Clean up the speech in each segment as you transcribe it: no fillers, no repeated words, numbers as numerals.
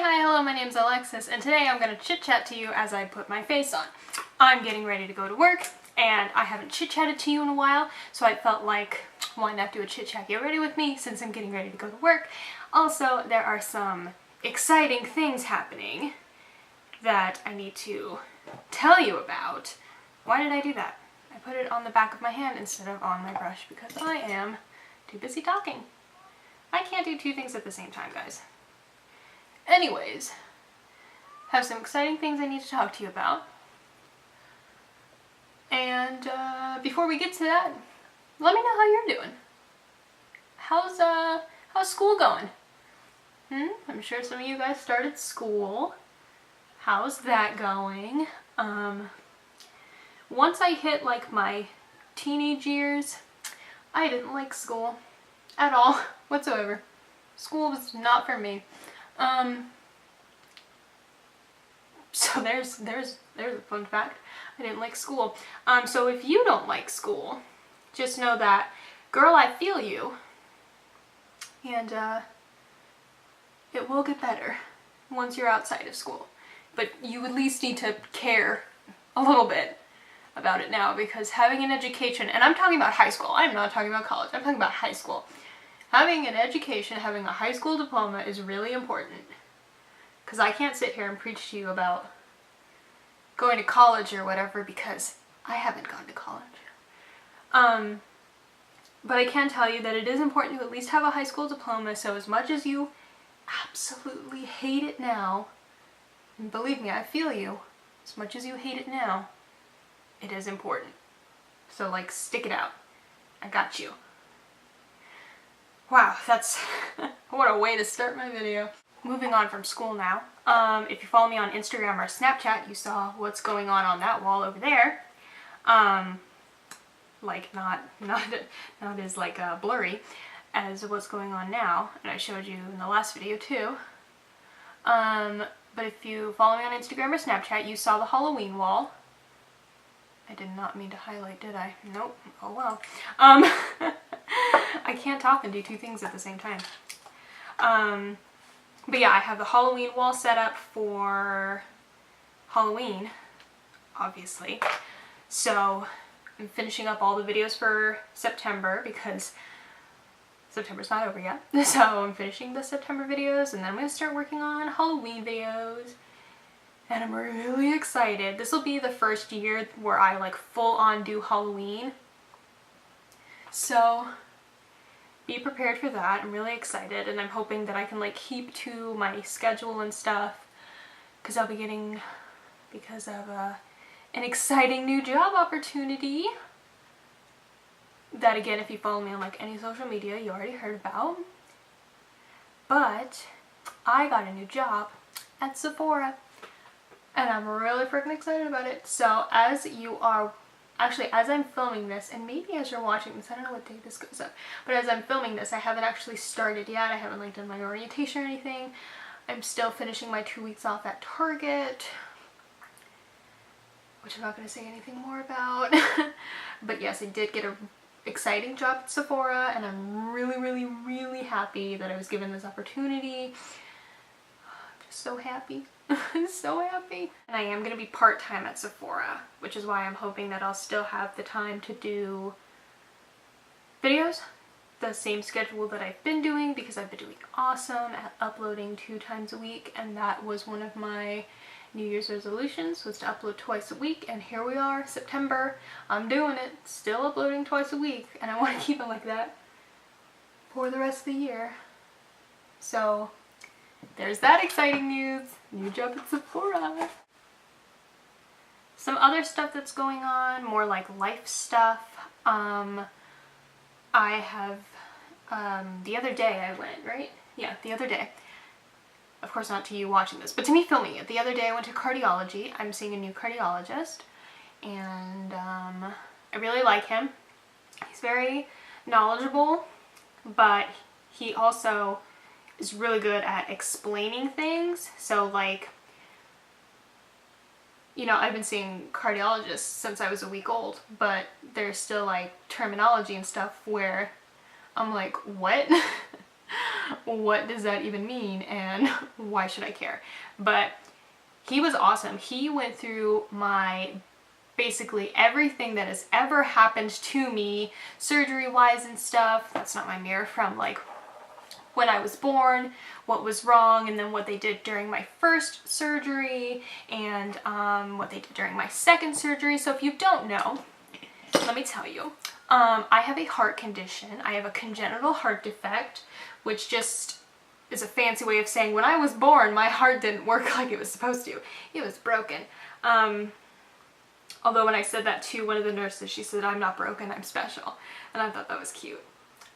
Hi, hello, my name's Alexis, and today I'm going to chit-chat to you as I put my face on. I'm getting ready to go to work, and I haven't chit-chatted to you in a while, so I felt like, why not do a chit-chat get ready with me since I'm getting ready to go to work. Also, there are some exciting things happening that I need to tell you about. Why did I do that? I put it on the back of my hand instead of on my brush because I am too busy talking. I can't do two things at the same time, guys. Anyways, have some exciting things I need to talk to you about. And before we get to that, let me know how you're doing. How's school going? I'm sure some of you guys started school. How's that going? Once I hit like my teenage years, I didn't like school at all whatsoever. School was not for me. So there's a fun fact. I didn't like school. So if you don't like school, just know that, girl, I feel you. And it will get better once you're outside of school. But you at least need to care a little bit about it now, because having an education, and I'm talking about high school, I'm not talking about college, I'm talking about high school. Having an education, having a high school diploma is really important. Because I can't sit here and preach to you about going to college or whatever, because I haven't gone to college. But I can tell you that it is important to at least have a high school diploma, so as much as you absolutely hate it now, and believe me, I feel you, as much as you hate it now, it is important. So like, stick it out. I got you. Wow, that's what a way to start my video. Moving on from school now. If you follow me on Instagram or Snapchat, you saw what's going on that wall over there. Like not as like blurry as what's going on now, and I showed you in the last video too. But if you follow me on Instagram or Snapchat, you saw the Halloween wall. I did not mean to highlight, did I? Nope. Oh well. I can't talk and do two things at the same time. But yeah, I have the Halloween wall set up for Halloween, obviously. So I'm finishing up all the videos for September because September's not over yet. So I'm finishing the September videos, and then I'm going to start working on Halloween videos. And I'm really excited. This will be the first year where I like full on do Halloween. So be prepared for that. I'm really excited, and I'm hoping that I can like keep to my schedule and stuff, because I'll be getting, because of an exciting new job opportunity that, again, if you follow me on like any social media, you already heard about. But I got a new job at Sephora, and I'm really freaking excited about it. So as you are, actually, as I'm filming this, and maybe as you're watching this, I don't know what day this goes up, but as I'm filming this, I haven't actually started yet. I haven't like done my orientation or anything. I'm still finishing my 2 weeks off at Target, which I'm not going to say anything more about. But yes, I did get an exciting job at Sephora, and I'm really happy that I was given this opportunity. I'm just so happy. I'm so happy. And I am going to be part-time at Sephora, which is why I'm hoping that I'll still have the time to do videos, the same schedule that I've been doing, because I've been doing awesome at uploading 2 times a week, and that was one of my New Year's resolutions, was to upload twice a week, and here we are, September. I'm doing it, still uploading twice a week, and I want to keep it like that for the rest of the year. So there's that exciting news. New job at Sephora. Some other stuff that's going on, more like life stuff. I have, the other day I went, right? Yeah, the other day. Of course not to you watching this, but to me filming it. The other day I went to cardiology. I'm seeing a new cardiologist, and I really like him. He's very knowledgeable, but he also is really good at explaining things. So like, you know, I've been seeing cardiologists since I was a week old, but there's still like terminology and stuff where I'm like, what? What does that even mean? And why should I care? But he was awesome. He went through basically everything that has ever happened to me, surgery-wise and stuff. That's not my mirror, from like when I was born, what was wrong, and then what they did during my first surgery, and what they did during my second surgery. So if you don't know, let me tell you. I have a heart condition. I have a congenital heart defect, which just is a fancy way of saying when I was born, my heart didn't work like it was supposed to. It was broken. Although when I said that to one of the nurses, she said, "I'm not broken, I'm special." And I thought that was cute.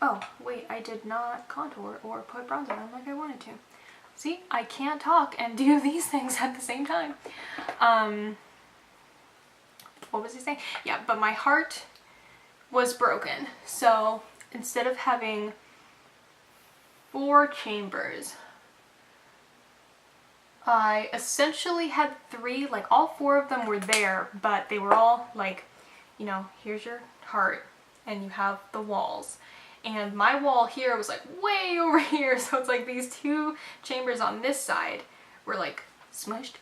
Oh, wait, I did not contour or put bronzer on like I wanted to. See, I can't talk and do these things at the same time. What was he saying? Yeah, but my heart was broken. So instead of having 4 chambers, I essentially had 3, like all 4 of them were there, but they were all like, you know, here's your heart and you have the walls. And my wall here was like way over here, so it's like these 2 chambers on this side were like smushed,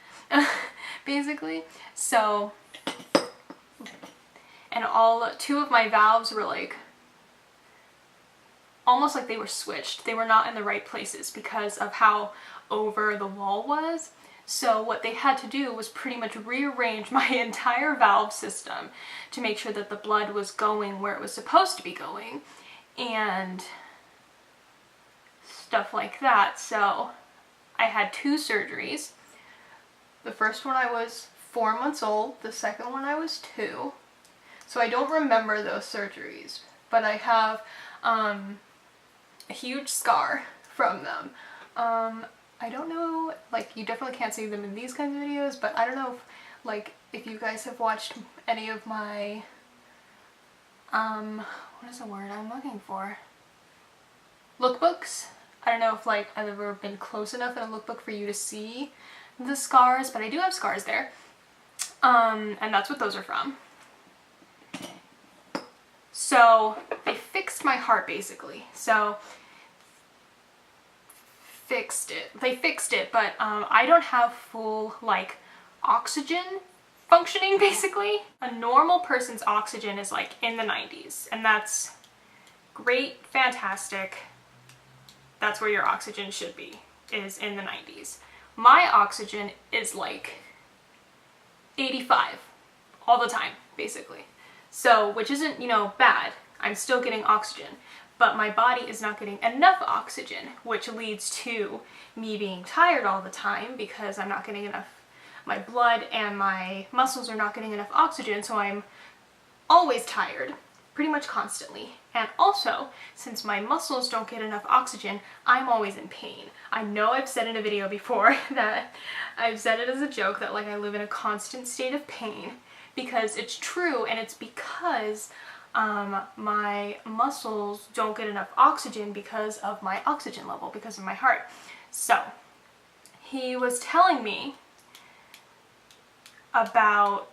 basically. So, and all 2 of my valves were like, almost like they were switched. They were not in the right places because of how over the wall was. So what they had to do was pretty much rearrange my entire valve system to make sure that the blood was going where it was supposed to be going, and stuff like that. So I had 2 surgeries. The first one I was 4 months old, the second one I was 2. So I don't remember those surgeries, but I have a huge scar from them. I don't know, like, you definitely can't see them in these kinds of videos, but I don't know if, like, if you guys have watched any of my, what is the word I'm looking for? Lookbooks? I don't know if, like, I've ever been close enough in a lookbook for you to see the scars, but I do have scars there. And that's what those are from. So they fixed my heart, basically. So they fixed it, but I don't have full, like, oxygen functioning, basically. A normal person's oxygen is like in the 90s, and that's great, fantastic. That's where your oxygen should be, is in the 90s. My oxygen is like 85 all the time, basically. So, which isn't, you know, bad. I'm still getting oxygen, but my body is not getting enough oxygen, which leads to me being tired all the time because I'm not getting enough, my blood and my muscles are not getting enough oxygen, so I'm always tired, pretty much constantly. And also, since my muscles don't get enough oxygen, I'm always in pain. I know I've said in a video before that I've said it as a joke that, like, I live in a constant state of pain, because it's true, and it's because my muscles don't get enough oxygen because of my oxygen level, because of my heart. So he was telling me about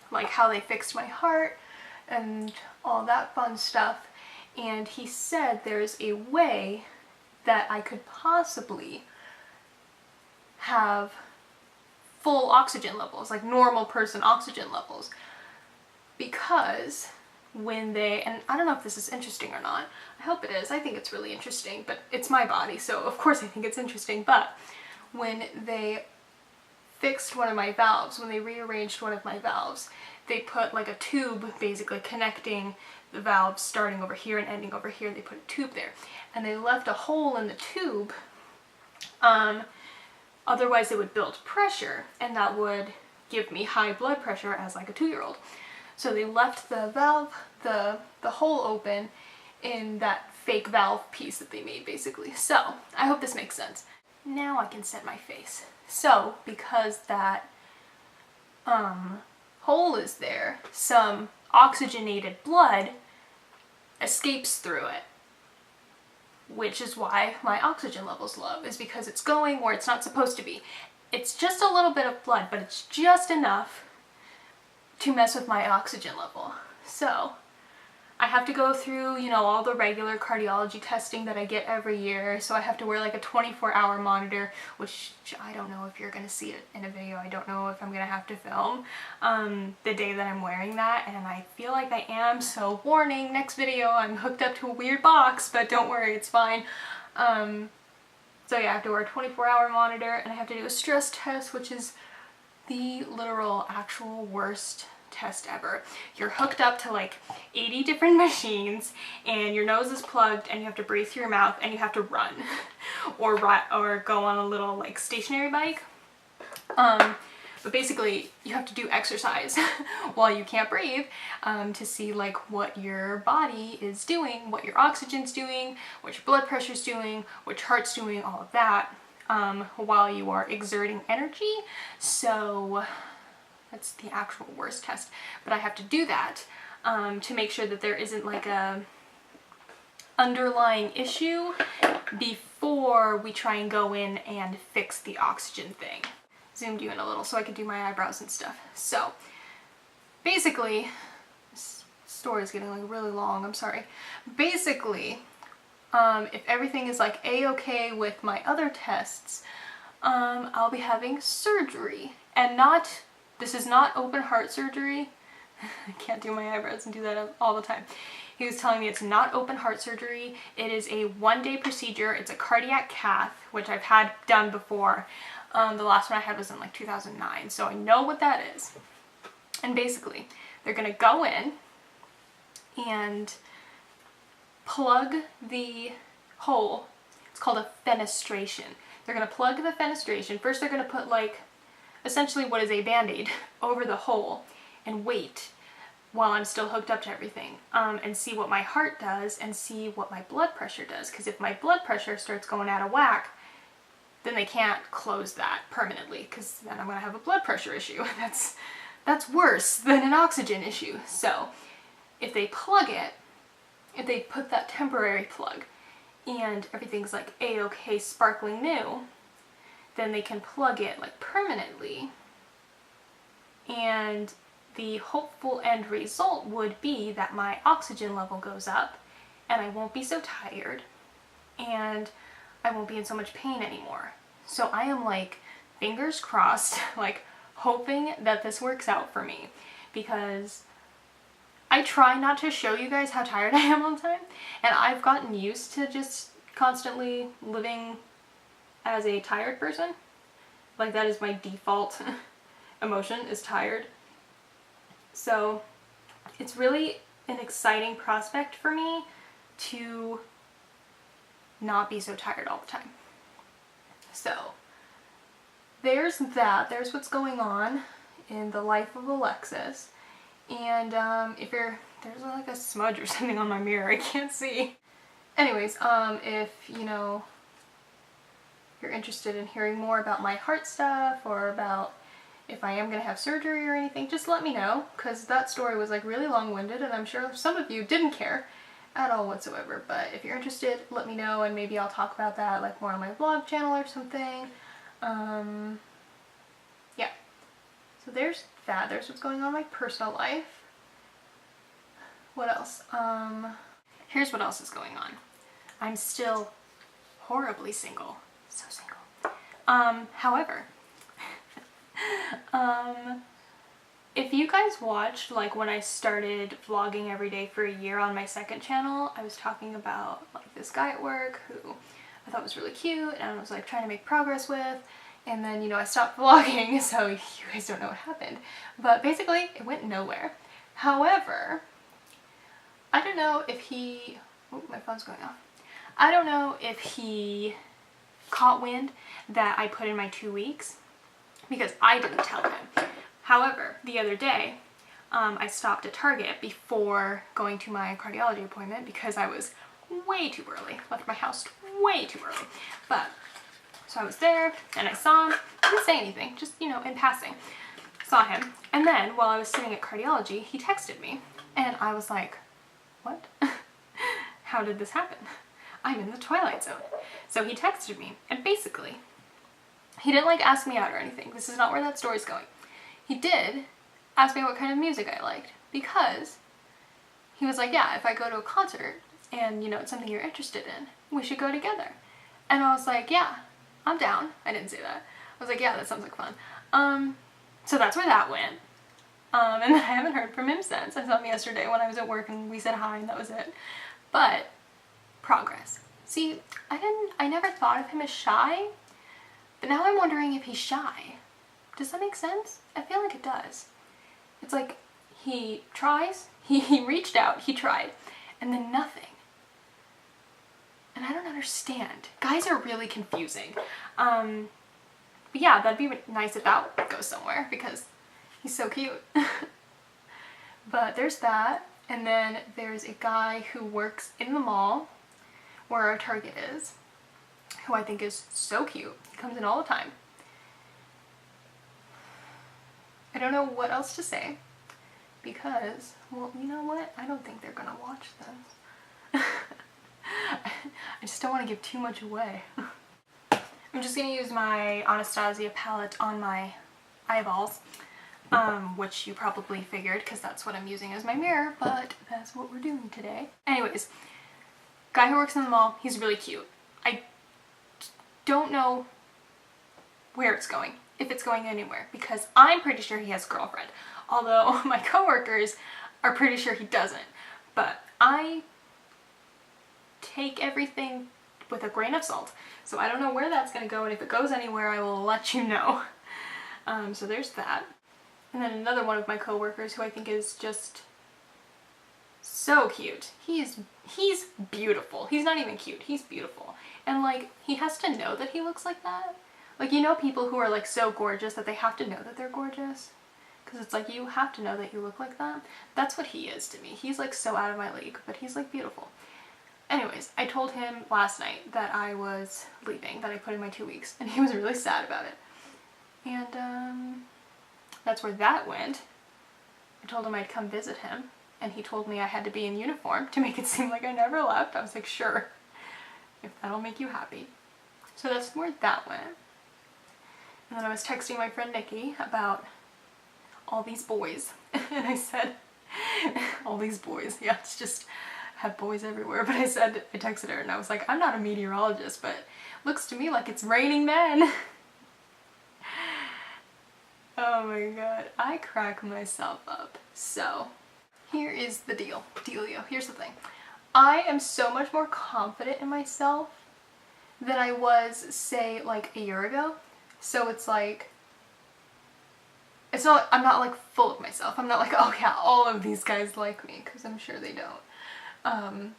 like how they fixed my heart and all that fun stuff, and he said there's a way that I could possibly have full oxygen levels, like normal person oxygen levels, because when they, and I don't know if this is interesting or not, I hope it is, I think it's really interesting, but it's my body, so of course I think it's interesting, but when they fixed one of my valves, when they rearranged one of my valves, they put like a tube basically connecting the valves starting over here and ending over here, and they put a tube there, and they left a hole in the tube, otherwise it would build pressure, and that would give me high blood pressure as like a 2-year-old. So they left the valve, the hole open in that fake valve piece that they made, basically. So I hope this makes sense. Now I can set my face. So because that hole is there, some oxygenated blood escapes through it, which is why my oxygen level's low, is because it's going where it's not supposed to be. It's just a little bit of blood, but it's just enough to mess with my oxygen level. So I have to go through, you know, all the regular cardiology testing that I get every year. So I have to wear like a 24-hour monitor, which I don't know if you're going to see it in a video. I don't know if I'm going to have to film the day that I'm wearing that. And I feel like I am. So warning, next video, I'm hooked up to a weird box, but don't worry, it's fine. So yeah, I have to wear a 24-hour monitor, and I have to do a stress test, which is the literal actual worst test ever. You're hooked up to like 80 different machines, and your nose is plugged, and you have to breathe through your mouth, and you have to run or go on a little like stationary bike. But basically you have to do exercise while you can't breathe to see like what your body is doing, what your oxygen's doing, what your blood pressure's doing, what your heart's doing, all of that while you are exerting energy. So that's the actual worst test. But I have to do that to make sure that there isn't like a underlying issue before we try and go in and fix the oxygen thing. Zoomed you in a little so I could do my eyebrows and stuff. So basically, this story's getting like really long, I'm sorry. Basically, if everything is like a-okay with my other tests, I'll be having surgery. And this is not open heart surgery. I can't do my eyebrows and do that all the time. He was telling me it's not open heart surgery. It is a one-day procedure. It's a cardiac cath, which I've had done before. The last one I had was in like 2009, so I know what that is. And basically, they're gonna go in and plug the hole. It's called a fenestration. They're gonna plug the fenestration. First, they're gonna put like essentially what is a band-aid over the hole and wait while I'm still hooked up to everything, and see what my heart does and see what my blood pressure does. Because if my blood pressure starts going out of whack, then they can't close that permanently, because then I'm going to have a blood pressure issue. That's worse than an oxygen issue. So if they plug it, if they put that temporary plug and everything's like a-okay sparkling new, then they can plug it like permanently, and the hopeful end result would be that my oxygen level goes up and I won't be so tired and I won't be in so much pain anymore. So I am like fingers crossed, like hoping that this works out for me, because I try not to show you guys how tired I am all the time, and I've gotten used to just constantly living as a tired person. Like that is my default emotion, is tired. So it's really an exciting prospect for me to not be so tired all the time. So there's that. There's what's going on in the life of Alexis. And if there's like a smudge or something on my mirror, I can't see. Anyways, if you know you're interested in hearing more about my heart stuff, or about if I am gonna have surgery or anything, just let me know, because that story was like really long-winded and I'm sure some of you didn't care at all whatsoever. But if you're interested, let me know, and maybe I'll talk about that like more on my vlog channel or something. Yeah, so there's that. There's what's going on in my personal life. What else? Here's what else is going on. I'm still horribly single. So single. However, if you guys watched like when I started vlogging every day for a year on my second channel, I was talking about like this guy at work who I thought was really cute and I was like trying to make progress with, and then, you know, I stopped vlogging, so you guys don't know what happened. But basically it went nowhere. However, I don't know if he, oh, my phone's going off. I don't know if he caught wind that I put in my 2 weeks, because I didn't tell him. However, the other day, I stopped at Target before going to my cardiology appointment because I was way too early. Left my house way too early. But, so I was there and I saw him. I didn't say anything, just, you know, in passing. Saw him. And then while I was sitting at cardiology, he texted me. And I was like, what? How did this happen? I'm in the twilight zone. So he texted me, and basically, he didn't like ask me out or anything. This is not where that story's going. He did ask me what kind of music I liked, because he was like, yeah, if I go to a concert and, you know, it's something you're interested in, we should go together. And I was like, yeah, I'm down. I didn't say that. I was like, yeah, that sounds like fun. So that's where that went. And then I haven't heard from him since. I saw him yesterday when I was at work and we said hi and that was it. But progress. See, I never thought of him as shy, but now I'm wondering if he's shy. Does that make sense? I feel like it does. It's like he tries, he reached out, he tried, and then nothing. And I don't understand. Guys are really confusing. But yeah, that'd be nice if that goes somewhere because he's so cute. But there's that. And then there's a guy who works in the mall where our Target is, who I think is so cute. He comes in all the time. I don't know what else to say because, well, you know what? I don't think they're gonna watch this. I just don't want to give too much away. I'm just gonna use my Anastasia palette on my eyeballs, which you probably figured because that's what I'm using as my mirror, but that's what we're doing today. Anyways, guy who works in the mall, he's really cute. I don't know where it's going, if it's going anywhere, because I'm pretty sure he has a girlfriend, although my coworkers are pretty sure he doesn't. But I take everything with a grain of salt, so I don't know where that's gonna go, and if it goes anywhere I will let you know. So there's that. And then another one of my coworkers who I think is just so cute. He's beautiful. He's not even cute, he's beautiful. And like, he has to know that he looks like that. Like, you know people who are like so gorgeous that they have to know that they're gorgeous? Because it's like, you have to know that you look like that. That's what he is to me. He's like so out of my league, but he's like beautiful. Anyways, I told him last night that I was leaving, that I put in my 2 weeks, and he was really sad about it. And that's where that went. I told him I'd come visit him, and he told me I had to be in uniform to make it seem like I never left. I was like, sure, if that'll make you happy. So that's where that went. And then I was texting my friend Nikki about all these boys, and I said, all these boys, yeah, it's just, have boys everywhere, but I texted her and I was like, I'm not a meteorologist, but looks to me like it's raining men. Oh my god, I crack myself up. So, here is the dealio. Here's the thing. I am so much more confident in myself than I was, say, like a year ago. So it's like, I'm not like full of myself. I'm not like, oh yeah, all of these guys like me, because I'm sure they don't.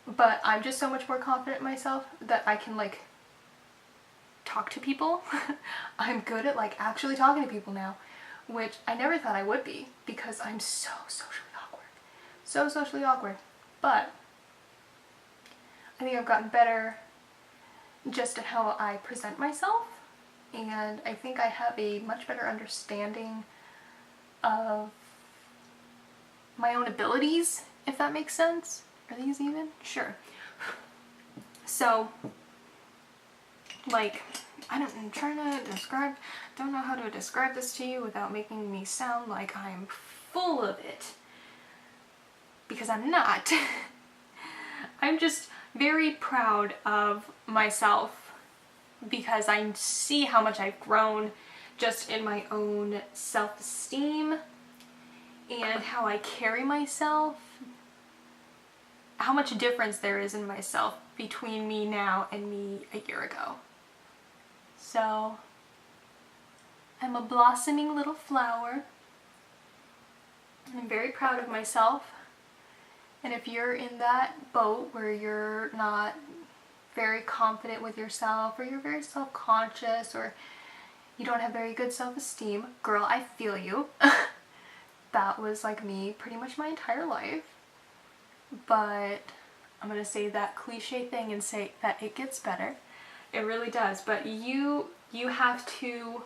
But I'm just so much more confident in myself that I can like talk to people. I'm good at like actually talking to people now, which I never thought I would be because I'm so socially awkward. So socially awkward. But I think I've gotten better just at how I present myself, and I think I have a much better understanding of my own abilities, if that makes sense. Are these even? Sure. So, like, I'm trying to describe, don't know how to describe this to you without making me sound like I'm full of it. Because I'm not. I'm just very proud of myself because I see how much I've grown just in my own self-esteem and how I carry myself. How much difference there is in myself between me now and me a year ago. So, I'm a blossoming little flower. I'm very proud of myself. And if you're in that boat where you're not very confident with yourself, or you're very self-conscious, or you don't have very good self-esteem, girl, I feel you. That was like me pretty much my entire life. But I'm gonna say that cliche thing and say that it gets better. It really does. But you have to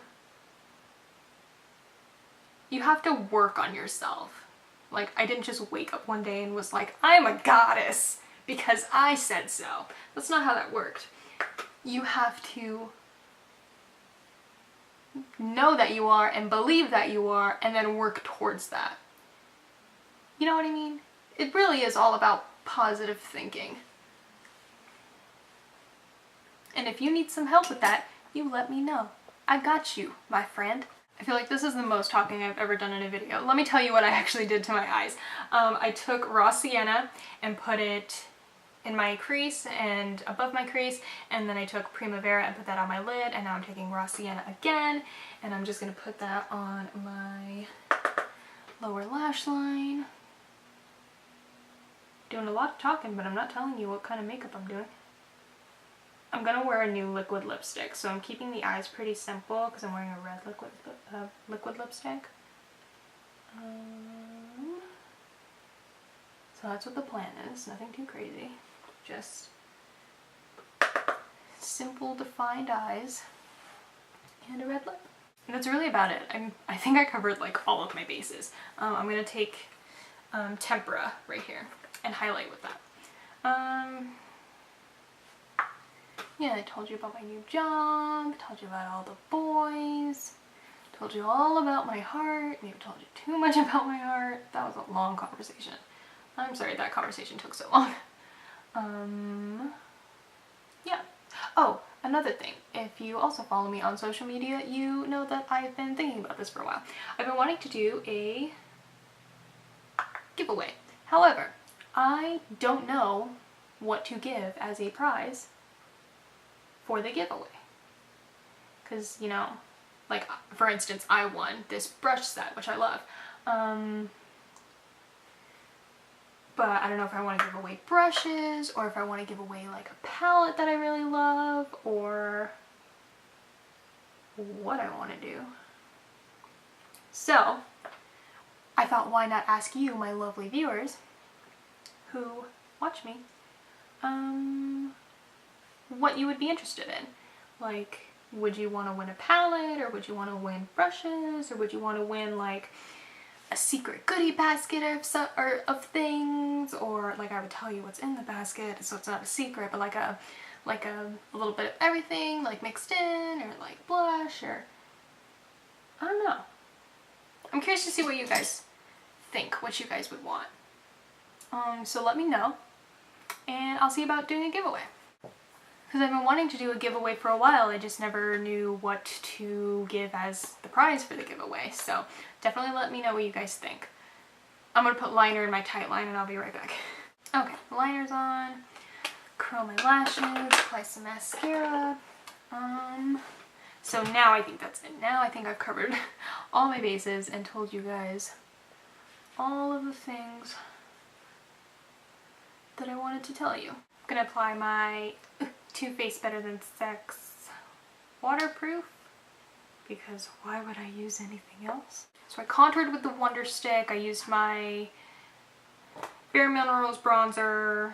work on yourself. Like, I didn't just wake up one day and was like, I'm a goddess because I said so. That's not how that worked. You have to know that you are and believe that you are and then work towards that. You know what I mean? it really is all about positive thinking. And if you need some help with that, you let me know. I got you, my friend. I feel like this is the most talking I've ever done in a video. Let me tell you what I actually did to my eyes. I took raw sienna and put it in my crease and above my crease, and then I took Primavera and put that on my lid, and now I'm taking raw sienna again, and I'm just gonna put that on my lower lash line. Doing a lot of talking, but I'm not telling you what kind of makeup I'm doing. I'm gonna wear a new liquid lipstick, so I'm keeping the eyes pretty simple because I'm wearing a red liquid lipstick. So that's what the plan is. Nothing too crazy. Just simple defined eyes and a red lip. And that's really about it. I think I covered like all of my bases. I'm gonna take Tempera right here and highlight with that. Yeah, I told you about my new job, told you about all the boys, told you all about my heart, maybe told you too much about my heart. That was a long conversation. I'm sorry that conversation took so long. Yeah. Oh, another thing. If you also follow me on social media, you know that I've been thinking about this for a while. I've been wanting to do a giveaway. However, I don't know what to give as a prize for the giveaway. Because, you know, like, for instance, I won this brush set, which I love. But I don't know if I want to give away brushes, or if I want to give away like a palette that I really love, or what I want to do. So, I thought, why not ask you, my lovely viewers, who watch me, what you would be interested in. Like, would you want to win a palette, or would you want to win brushes, or would you want to win like a secret goodie basket of things, or like I would tell you what's in the basket, so it's not a secret, but like a little bit of everything like mixed in, or like blush, or I don't know. I'm curious to see what you guys think, what you guys would want. So let me know, and I'll see about doing a giveaway. Because I've been wanting to do a giveaway for a while, I just never knew what to give as the prize for the giveaway. So definitely let me know what you guys think. I'm going to put liner in my tight line and I'll be right back. Okay, liner's on, curl my lashes, apply some mascara. So now I think that's it. Now I think I've covered all my bases and told you guys all of the things that I wanted to tell you. I'm going to apply my Too Faced Better Than Sex waterproof, because why would I use anything else? So I contoured with the Wonder Stick. I used my BareMinerals bronzer.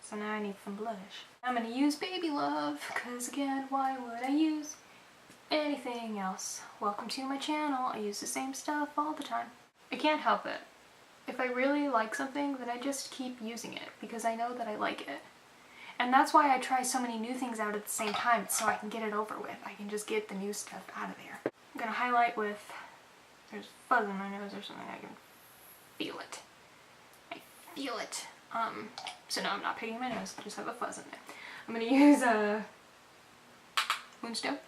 So now I need some blush. I'm going to use Baby Love, because again, why would I use anything else? Welcome to my channel. I use the same stuff all the time. I can't help it. If I really like something, then I just keep using it, because I know that I like it. And that's why I try so many new things out at the same time, so I can get it over with. I can just get the new stuff out of there. I'm going to highlight with, there's fuzz in my nose or something, I can feel it. I feel it. So no, I'm not picking my nose, I just have a fuzz in it. I'm going to use a Moonstone.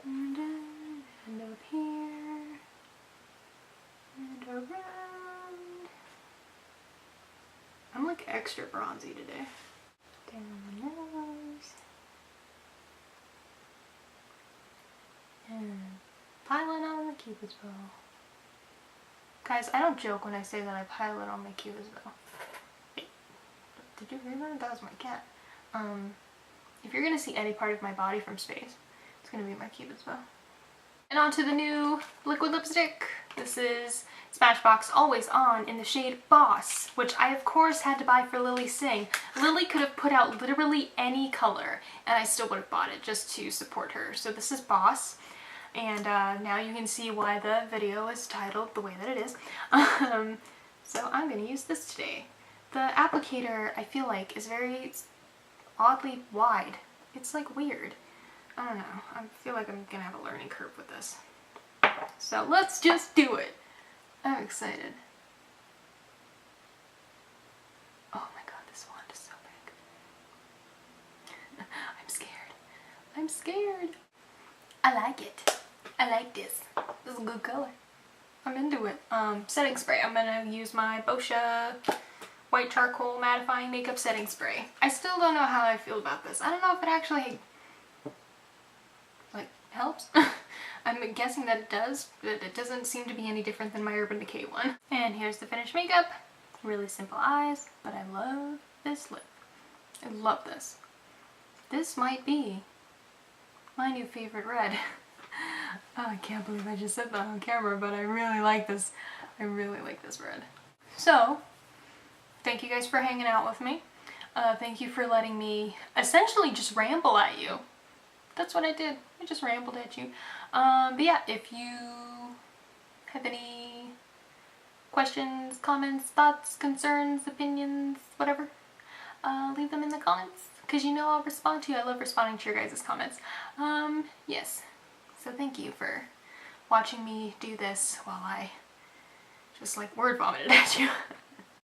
And up here, and around. I'm like extra bronzy today. Down my nose. And pilot on the Cupid's bow. Guys, I don't joke when I say that I pilot on my Cupid's bow. Wait, did you hear that? That was my cat. If you're gonna see any part of my body from space, it's gonna be my Cupid's bow. And on to the new liquid lipstick. This is Smashbox Always On in the shade Bawse, which I of course had to buy for Lily Singh. Lily could have put out literally any color and I still would have bought it just to support her. So this is Bawse, and now you can see why the video is titled the way that it is. So I'm going to use this today. The applicator, I feel like, is very oddly wide. It's like weird. I don't know. I feel like I'm going to have a learning curve with this. So let's just do it. I'm excited. Oh my god, this wand is so big. I'm scared. I'm scared. I like it. I like this. This is a good color. I'm into it. Setting spray. I'm gonna use my Bawse white charcoal mattifying makeup setting spray. I still don't know how I feel about this. I don't know if it actually like helps. I'm guessing that it does, but it doesn't seem to be any different than my Urban Decay one. And here's the finished makeup. Really simple eyes, but I love this lip. I love this. This might be my new favorite red. Oh, I can't believe I just said that on camera, but I really like this. I really like this red. So, thank you guys for hanging out with me. Thank you for letting me essentially just ramble at you. That's what I did. I just rambled at you. But yeah, if you have any questions, comments, thoughts, concerns, opinions, whatever, leave them in the comments, because you know I'll respond to you. I love responding to your guys' comments. Yes. So thank you for watching me do this while I just like word vomited at you.